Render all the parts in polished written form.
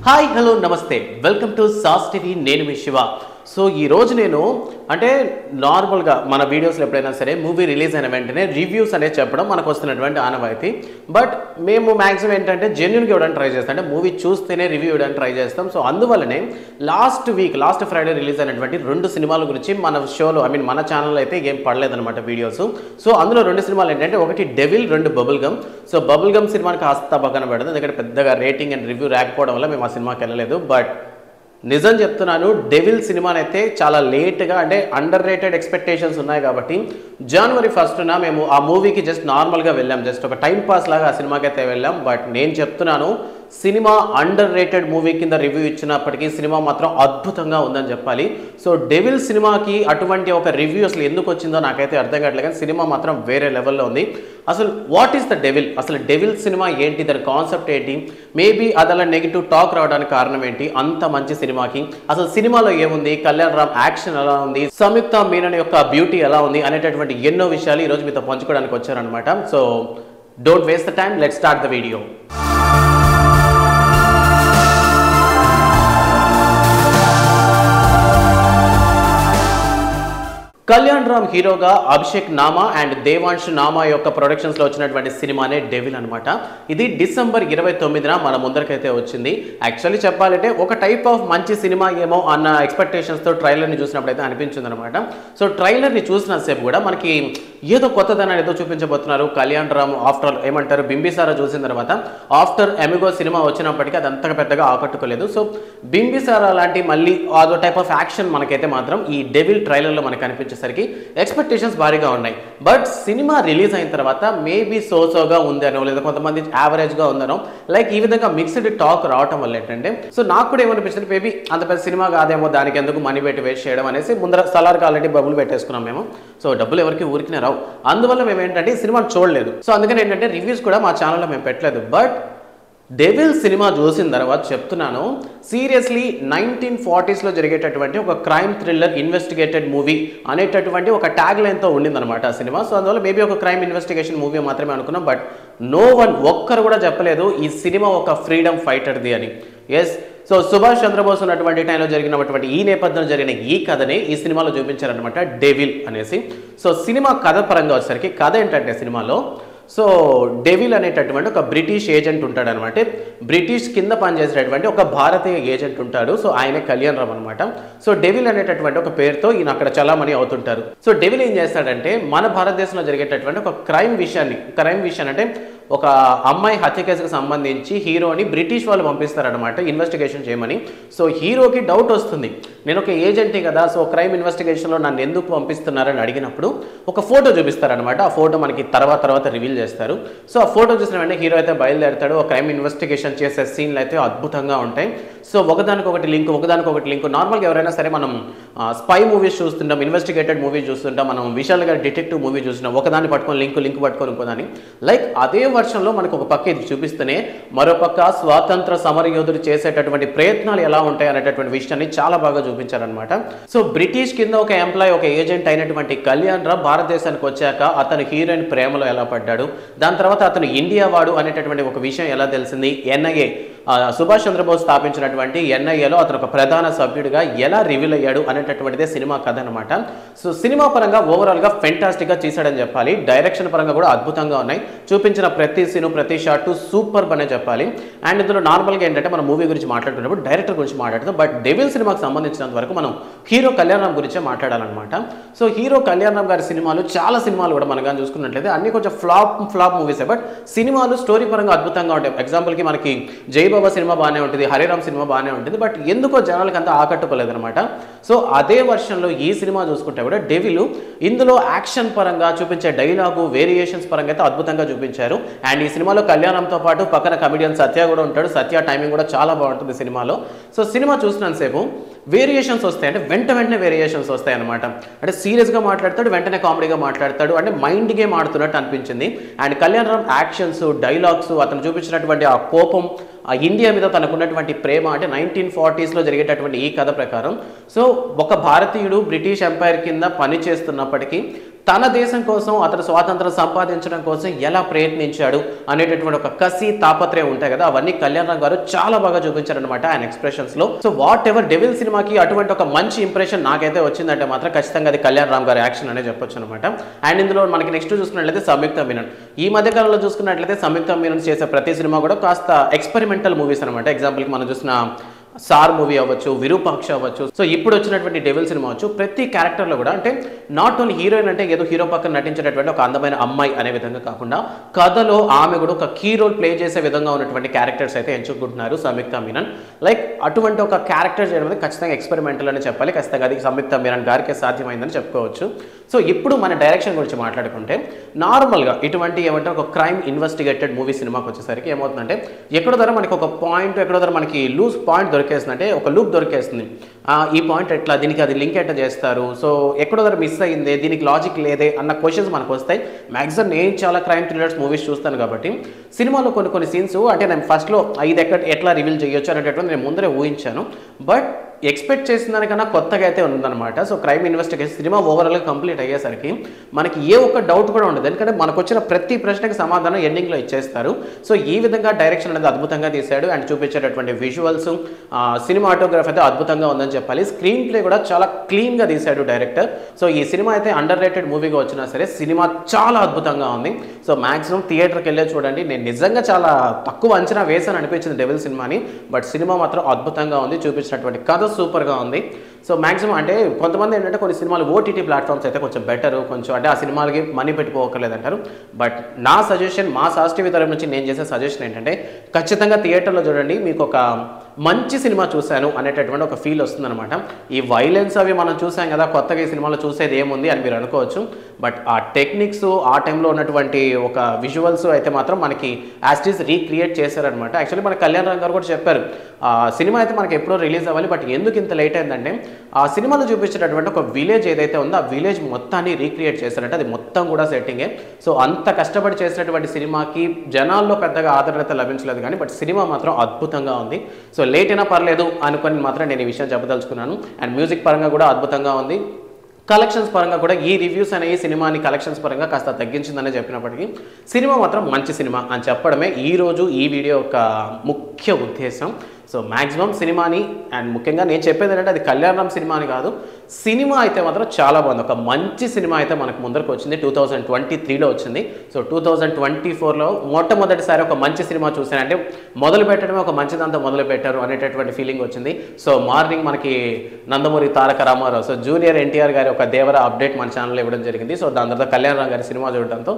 Hi hello నమస్తే welcome to sauce TV నేను మీ Shiva so ఈ రోజు నేను అంటే నార్మల్గా మన వీడియోస్లో ఎప్పుడైనా సరే మూవీ రిలీజ్ అయిన వెంటనే రివ్యూస్ అనేది చెప్పడం మనకు వస్తున్నటువంటి ఆనవాయితీ బట్ మేము మ్యాక్సిమం ఏంటంటే జెన్యున్గా ఇవ్వడానికి ట్రై చేస్తాం అంటే మూవీ చూస్తేనే రివ్యూ ఇవ్వడానికి ట్రై చేస్తాం సో అందువల్లనే లాస్ట్ ఫ్రైడే రిలీజ్ అయినటువంటి 2 సినిమాల గురించి మన షోలో మన ఛానల్లో అయితే ఏం పడలేదన్నమాట వీడియోస్ సో అందులో 2 సినిమాలు ఏంటంటే ఒకటి devil 2 bubble gum so bubble gum సినిమాకి కాస్త పక్కన పెడదు ఎందుకంటే పెద్దగా రేటింగ్ అండ్ రివ్యూ రాకపోవడం వల్ల మేము ఆ సినిమాకి వెళ్ళలేదు బట్ నిజం చెప్తున్నాను డెవిల్ సినిమానైతే చాలా లేట్గా అంటే అండర్ రేటెడ్ ఎక్స్పెక్టేషన్స్ ఉన్నాయి కాబట్టి జనవరి 1న మేము ఆ మూవీకి జస్ట్ నార్మల్గా వెళ్ళాం జస్ట్ ఒక టైం పాస్ లాగా ఆ సినిమాకి అయితే వెళ్ళాం బట్ నేను చెప్తున్నాను సినిమా అండర్ రేటెడ్ మూవీ కింద రివ్యూ ఇచ్చినప్పటికీ సినిమా మాత్రం అద్భుతంగా ఉందని చెప్పాలి సో డెవిల్ సినిమాకి అటువంటి ఒక రివ్యూ అసలు ఎందుకు వచ్చిందో నాకైతే అర్థం కావట్లేదు కానీ సినిమా మాత్రం వేరే లెవెల్లో ఉంది అసలు వాట్ ఈస్ ద డెవిల్ అసలు డెవిల్ సినిమా ఏంటి దాని కాన్సెప్ట్ ఏంటి మేబీ అది అలా నెగిటివ్ టాక్ రావడానికి కారణం ఏంటి అంత మంచి సినిమాకి అసలు సినిమాలో ఏముంది కళ్యాణ్ రామ్ యాక్షన్ ఎలా ఉంది సంయుక్త మీనన్ యొక్క బ్యూటీ ఎలా ఉంది అనేటటువంటి ఎన్నో విషయాలు ఈరోజు మీతో పంచుకోవడానికి వచ్చారనమాట so don't waste the time let's start the video Kalyan Ram హీరోగా అభిషేక్ నామా అండ్ దేవాంశ్ నామా యొక్క ప్రొడక్షన్స్ లో వచ్చినటువంటి సినిమానే డెవిల్ అనమాట ఇది డిసెంబర్ 29న మన ముందరికైతే వచ్చింది యాక్చువల్లీ చెప్పాలంటే ఒక టైప్ ఆఫ్ మంచి సినిమా ఏమో అన్న ఎక్స్పెక్టేషన్స్ తో ట్రైలర్ ని చూసినప్పుడు అయితే అనిపించింది అనమాట సో ట్రైలర్ ని చూసినంతసేపు కూడా మనకి ఏదో కొత్తదనాన్ని ఏదో చూపించబోతున్నారు కళ్యాణ్ రామ్ ఆఫ్టర్ ఏమంటారు బింబిసారా చూసిన తర్వాత ఆఫ్టర్ ఎమిగో సినిమా వచ్చినప్పటికీ అది అంతగా పెద్దగా ఆకట్టుకోలేదు సో బింబిసారా లాంటి మళ్ళీ అదో టైప్ ఆఫ్ యాక్షన్ మనకైతే మాత్రం ఈ డెవిల్ ట్రైలర్ లో మనకు కనిపించింది సరికి ఎక్స్పెక్టేషన్స్ భారీగా ఉన్నాయి బట్ సినిమా రిలీజ్ అయిన తర్వాత మేబీ సోగా ఉందనో లేదా కొంతమంది యావరేజ్ గా ఉందనో లైక్ ఈ విధంగా మిక్స్డ్ టాక్ రావటం వల్ల ఏంటంటే సో నాకు కూడా ఏమనిపిస్తుంది మేబీ అంత పెద్ద సినిమా కాదేమో దానికి ఎందుకు మనీ పెట్టి వేస్ట్ చేయడం అనేసి ముందర సలార్కి ఆల్రెడీ బబుల్ పెట్టేసుకున్నాం మేము సో డబ్బులు ఎవరికి ఊరికినే రావు అందువల్ల మేము ఏంటంటే ఈ సినిమాను చూడలేదు సో అందుకని ఏంటంటే రివ్యూస్ కూడా మా ఛానల్లో మేము పెట్టలేదు బట్ డెవిల్ సినిమా చూసిన తర్వాత చెప్తున్నాను సీరియస్లీ 1940s జరిగేటటువంటి ఒక క్రైమ్ థ్రిల్లర్ ఇన్వెస్టిగేటెడ్ మూవీ అనేటటువంటి ఒక ట్యాగ్ లైన్తో ఉండిందనమాట ఆ సినిమా సో అందువల్ల మేబీ ఒక క్రైమ్ ఇన్వెస్టిగేషన్ మూవీ మాత్రమే అనుకున్నాం బట్ నో వన్ ఒక్కరు కూడా చెప్పలేదు ఈ సినిమా ఒక ఫ్రీడమ్ ఫైటర్ది అని ఎస్ సో సుభాష్ చంద్రబోస్ ఉన్నటువంటి టైంలో జరిగినటువంటి ఈ నేపథ్యంలో జరిగిన ఈ కథని ఈ సినిమాలో చూపించారనమాట డెవిల్ అనేసి సో సినిమా కథ పరంగా వచ్చేసరికి కథ ఏంటంటే సినిమాలో సో డెవిల్ అనేటటువంటి ఒక బ్రిటిష్ ఏజెంట్ ఉంటాడు అనమాట బ్రిటిష్ కింద పనిచేసేటటువంటి ఒక భారతీయ ఏజెంట్ ఉంటాడు సో ఆయన కళ్యాణ్ రామ్ అనమాట సో డెవిల్ అనేటటువంటి ఒక పేరుతో ఈయన అక్కడ చలామణి అవుతుంటారు సో డెవిల్ ఏం చేస్తాడంటే మన భారతదేశంలో జరిగేటటువంటి ఒక క్రైమ్ విషయాన్ని అంటే ఒక అమ్మాయి హత్య కేసుకు సంబంధించి హీరోని బ్రిటిష్ వాళ్ళు పంపిస్తారనమాట ఇన్వెస్టిగేషన్ చేయమని సో హీరోకి డౌట్ వస్తుంది నేను ఒక ఏజెంటే కదా సో క్రైమ్ ఇన్వెస్టిగేషన్లో నన్ను ఎందుకు పంపిస్తున్నారని అడిగినప్పుడు ఒక ఫోటో చూపిస్తారనమాట ఆ ఫోటో మనకి తర్వాత రివీల్ చేస్తారు సో ఆ ఫోటో చూసిన వెంటనే హీరో అయితే బయలుదేరుతాడు ఒక క్రైమ్ ఇన్వెస్టిగేషన్ చేసే సీన్లు అయితే అద్భుతంగా ఉంటాయి సో ఒకదానికొకటి లింక్ నార్మల్గా ఎవరైనా సరే మనం స్పై మూవీస్ చూస్తుంటాం ఇన్వెస్టిగేటెడ్ మూవీస్ చూస్తుంటాం మనం విశాల్ గారి డిటెక్టివ్ మూవీ చూస్తున్నాం ఒకదాన్ని పట్టుకొని లింక్ పట్టుకొని ఇంకోదాన్ని లైక్ అదే వర్షంలో మనకు ఒక పక్క ఇది చూపిస్తేనే మరో పక్క స్వాతంత్ర సమరయోధులు చేసేటటువంటి ప్రయత్నాలు ఎలా ఉంటాయి అనేటటువంటి విషయాన్ని చాలా బాగా చూపించారనమాట సో బ్రిటిష్ కింద ఒక ఎంప్లాయ్ ఒక ఏజెంట్ అయినటువంటి కళ్యాణ్ రామ్ భారతదేశానికి వచ్చాక అతను హీరోయిన్ ప్రేమలో ఎలా పడ్డాడు దాని తర్వాత అతను ఇండియా వాడు అనేటటువంటి ఒక విషయం ఎలా తెలిసింది ఎన్ఐఏ సుభాష్ చంద్రబోస్ స్థాపించినటువంటి ఎన్ఐఏలో అతను ఒక ప్రధాన సభ్యుడిగా ఎలా రివీల్ అయ్యాడు అనేటటువంటిదే సినిమా కథ అనమాట సో సినిమా పరంగా ఓవరాల్గా ఫెంటాస్టిక్గా చేశాడని చెప్పాలి డైరెక్షన్ పరంగా కూడా అద్భుతంగా ఉన్నాయి చూపించిన ప్రతి సీను ప్రతి షాట్ సూపర్ అనే చెప్పాలి అండ్ ఇందులో నార్మల్గా ఏంటంటే మనం మూవీ గురించి మాట్లాడుతున్నప్పుడు డైరెక్టర్ గురించి మాట్లాడుతాం బట్ డెవిల్ సినిమాకి సంబంధించినంత వరకు మనం హీరో కళ్యాణ్ రామ్ గురించే మాట్లాడాలన్నమాట సో హీరో కళ్యాణ్ రామ్ గారి చాలా సినిమాలు కూడా మనం కానీ చూసుకున్నట్లయితే అన్ని కొంచెం ఫ్లాప్ మూవీసే బట్ సినిమాలు స్టోరీ పరంగా అద్భుతంగా ఉంటాయి ఎగ్జాంపుల్కి మనకి జై బాబా సినిమా బాగానే ఉంటుంది హరిరామ్ సినిమా బాగానే ఉంటుంది బట్ ఎందుకో జనాలకు అంతా ఆకట్టుకోలేదనమాట సో అదే వర్షన్లో ఈ సినిమా చూసుకుంటే కూడా డెవిల్ ఇందులో యాక్షన్ పరంగా చూపించే డైలాగు వేరియేషన్స్ పరంగా అయితే అద్భుతంగా చూపించారు అండ్ ఈ సినిమాలో కళ్యాణంతో పాటు పక్కన కమెడియన్ సత్య కూడా ఉంటాడు సత్య టైమింగ్ కూడా చాలా బాగుంటుంది సినిమాలో సో సినిమా చూసినంతసేపు వేరియేషన్స్ వస్తాయి అంటే వెంటనే వేరియేషన్స్ వస్తాయి అనమాట అంటే సీరియస్గా మాట్లాడతాడు వెంటనే కామెడీగా మాట్లాడతాడు అంటే మైండ్ గేమ్ ఆడుతున్నట్టు అనిపించింది and Kalyan Ram actions dialogues అతను చూపించినటువంటి ఆ కోపం ఇండియా మీద తనకున్నటువంటి ప్రేమ అంటే 1940s జరిగేటటువంటి ఈ కథ ప్రకారం సో ఒక భారతీయుడు బ్రిటిష్ ఎంపైర్ కింద పని చేస్తున్నప్పటికీ తన దేశం కోసం అతను స్వాతంత్రం సంపాదించడం కోసం ఎలా ప్రయత్నించాడు అనేటటువంటి ఒక కసి తాపత్రయం ఉంటాయి కదా, అవన్నీ కళ్యాణ్ రామ్ గారు చాలా బాగా చూపించారనమాట ఆయన ఎక్స్ప్రెషన్స్ లో. సో వాట్ ఎవర్ డెవిల్ సినిమాకి అటువంటి ఒక మంచి ఇంప్రెషన్ నాకైతే వచ్చిందంటే మాత్రం ఖచ్చితంగా అది కళ్యాణ్ రామ్ గారి యాక్షన్ అనే చెప్పొచ్చు అనమాట. అండ్ ఇందులో మనకి నెక్స్ట్ చూసుకున్నట్లయితే సంయుక్త మీనన్. ఈ మధ్య కాలంలో చూసుకున్నట్లయితే సంయుక్త మీనన్ చేసే ప్రతి సినిమా కూడా కాస్త ఎక్స్పెరిమెంటల్ మూవీస్ అనమాట. ఎగ్జాంపుల్కి మనం చూసిన సార్ మూవీ అవ్వచ్చు, విరూపాక్ష అవ్వచ్చు, సో ఇప్పుడు వచ్చినటువంటి డెవిల్ సినిమా అవ్వచ్చు, ప్రతి క్యారెక్టర్లో కూడా అంటే నాట్ ఓన్లీ హీరోయిన్ అంటే ఏదో హీరో పక్కన నటించేటటువంటి ఒక అందమైన అమ్మాయి అనే విధంగా కాకుండా కథలో ఆమె కూడా ఒక కీ రోల్ ప్లే చేసే విధంగా ఉన్నటువంటి క్యారెక్టర్స్ అయితే ఎంచుకుంటున్నారు సంయుక్త మీనన్. లైక్ అటువంటి ఒక క్యారెక్టర్ చేయడం అనేది ఖచ్చితంగా ఎక్స్పెరిమెంటల్ అని చెప్పాలి. ఖచ్చితంగా అది సంయుక్త మీనన్ గారికి సాధ్యమైందని చెప్పుకోవచ్చు. సో ఇప్పుడు మన డైరెక్షన్ గురించి మాట్లాడుకుంటే నార్మల్గా ఇటువంటి ఏమంటే ఒక క్రైమ్ ఇన్వెస్టిగేటెడ్ మూవీ సినిమాకి వచ్చేసరికి ఏమవుతుందంటే ఎక్కడో ధర మనకి ఒక పాయింట్, ఎక్కడో ధర మనకి లూజ్ పాయింట్ దొరికేస్తుంది, అంటే ఒక లూప్ దొరికేస్తుంది. ఈ పాయింట్ ఎట్లా, దీనికి అది లింక్ ఎట్లా చేస్తారు, సో ఎక్కడో దగ్గర మిస్ అయ్యిందే, దీనికి లాజిక్ లేదే అన్న క్వశ్చన్స్ మనకు వస్తాయి. మ్యాక్సిమం నేను చాలా క్రైమ్ థ్రిల్లర్స్ మూవీస్ చూస్తాను కాబట్టి సినిమాలో కొన్ని సీన్స్ అంటే నేను ఫస్ట్లో ఇది ఎట్లా రివీల్ చేయొచ్చు అనేటటువంటి నేను ముందరే ఊహించాను. బట్ ఎక్స్పెక్ట్ చేసిన దానికన్నా కొత్తగా అయితే ఉందన్నమాట. సో క్రైమ్ ఇన్వెస్టిగేషన్ సినిమా ఓవరాల్గా కంప్లీట్ అయ్యేసరికి మనకి ఏ ఒక్క డౌట్ కూడా ఉండదు, ఎందుకంటే మనకు వచ్చిన ప్రతి ప్రశ్నకి సమాధానం ఎండింగ్లో ఇచ్చేస్తారు. సో ఈ విధంగా డైరెక్షన్ అనేది అద్భుతంగా తీశాడు అండ్ చూపించేటటువంటి విజువల్స్, సినిమాటోగ్రఫీ అయితే అద్భుతంగా ఉందని చెప్పాలి. స్క్రీన్ ప్లే కూడా చాలా క్లీన్గా తీశాడు డైరెక్టర్. సో ఈ సినిమా అయితే అండర్ రేటెడ్ మూవీగా వచ్చినా సరే సినిమా చాలా అద్భుతంగా ఉంది. సో మ్యాక్సిమం థియేటర్కి వెళ్ళే చూడండి. నేను నిజంగా చాలా తక్కువ అంచనా వేసాను అనిపించింది డెవిల్ సినిమాని, బట్ సినిమా మాత్రం అద్భుతంగా ఉంది. చూపించినటువంటి కథ సూపర్గా ఉంది. సో మ్యాక్సిమం అంటే కొంతమంది ఏంటంటే కొన్ని సినిమాలు ఓటీటీ ప్లాట్ఫామ్స్ అయితే కొంచెం బెటర్, కొంచెం అంటే ఆ సినిమాలకి మనీ పెట్టుకోకర్లేదంటారు. బట్ నా సజెషన్, మా సాస్ టీవీ తరపు నుంచి నేను చేసే సజెషన్ ఏంటంటే ఖచ్చితంగా థియేటర్లో చూడండి, మీకు ఒక మంచి సినిమా చూశాను అనేటటువంటి ఒక ఫీల్ వస్తుందన్నమాట. ఈ వైలెన్స్ అవి మనం చూసాం కదా, కొత్తగా ఈ సినిమాలో చూసేది ఏముంది అని మీరు అనుకోవచ్చు. బట్ ఆ టెక్నిక్స్, ఆ టైంలో ఉన్నటువంటి ఒక విజువల్స్ అయితే మాత్రం మనకి యాస్టీస్ రీక్రియేట్ చేశారనమాట. యాక్చువల్లీ మన కళ్యాణ్ రామ్ గారు కూడా చెప్పారు సినిమా అయితే మనకి ఎప్పుడో రిలీజ్ అవ్వాలి, బట్ ఎందుకు ఇంత లేట్ అయిందంటే ఆ సినిమాలో చూపించేటటువంటి ఒక విలేజ్ ఏదైతే ఉందో ఆ విలేజ్ మొత్తాన్ని రీక్రియేట్ చేశారంటే అది మొత్తం కూడా సెట్టింగే. సో అంత కష్టపడి చేసినటువంటి సినిమాకి జనాల్లో పెద్దగా ఆదరణ లభించలేదు కానీ బట్ సినిమా మాత్రం అద్భుతంగా ఉంది. సో లేట్ అయినా పర్లేదు అనుకొని మాత్రం నేను ఈ విషయం చెప్పదలుచుకున్నాను. అండ్ మ్యూజిక్ పరంగా కూడా అద్భుతంగా ఉంది. కలెక్షన్స్ పరంగా కూడా ఈ రివ్యూస్ అనేవి సినిమాని కలెక్షన్స్ పరంగా కాస్త తగ్గించిందనే చెప్పినప్పటికీ సినిమా మాత్రం మంచి సినిమా అని చెప్పడమే ఈరోజు ఈ వీడియో యొక్క ముఖ్య ఉద్దేశం. సో మ్యాక్సిమం సినిమాని అండ్ ముఖ్యంగా నేను చెప్పేది ఏంటంటే అది కళ్యాణ్ రామ్ సినిమా అని కాదు, సినిమా అయితే మాత్రం చాలా బాగుంది. ఒక మంచి సినిమా అయితే మనకు ముందరకు వచ్చింది. 2023లో వచ్చింది. సో 2024లో మొట్టమొదటిసారి ఒక మంచి సినిమా చూసాను, అంటే మొదలు పెట్టడమే ఒక మంచి దాంతో మొదలు పెట్టారు అనేటటువంటి ఫీలింగ్ వచ్చింది. సో మార్నింగ్ మనకి నందమూరి తారక రామారావు, సో జూనియర్ ఎన్టీఆర్ గారి ఒక దేవర అప్డేట్ మన ఛానల్లో ఇవ్వడం జరిగింది. సో దాని తర్వాత కళ్యాణ్ రామ్ గారి సినిమా చూడడంతో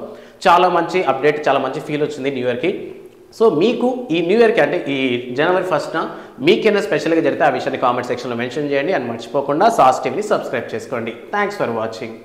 చాలా మంచి అప్డేట్, చాలా మంచి ఫీల్ వచ్చింది న్యూ ఇయర్కి. సో మీకు ఈ న్యూ ఇయర్కి అంటే ఈ జనవరి 1న మీకైనా స్పెషల్గా జరిగితే ఆ విషయాన్ని కామెంట్ సెక్షన్లో మెన్షన్ చేయండి. అండ్ మర్చిపోకుండా సాస్ టీవీని సబ్స్క్రైబ్ చేసుకోండి. Thanks for watching.